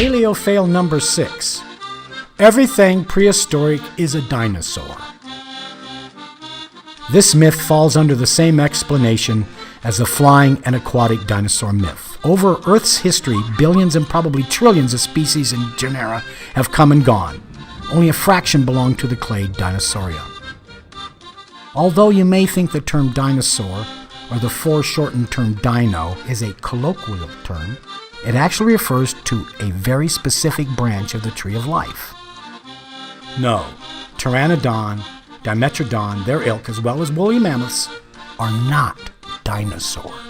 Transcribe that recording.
PaleoFAIL number 6. Everything prehistoric is a dinosaur. This myth falls under the same explanation as the flying and aquatic dinosaur myth. Over Earth's history, billions and probably trillions of species and genera have come and gone. Only a fraction belong to the clade Dinosauria. Although you may think the term dinosaur, or the foreshortened term dino, is a colloquial term, it actually refers to a very specific branch of the tree of life. No, Pteranodon, Dimetrodon, their ilk, as well as woolly mammoths, are not dinosaurs.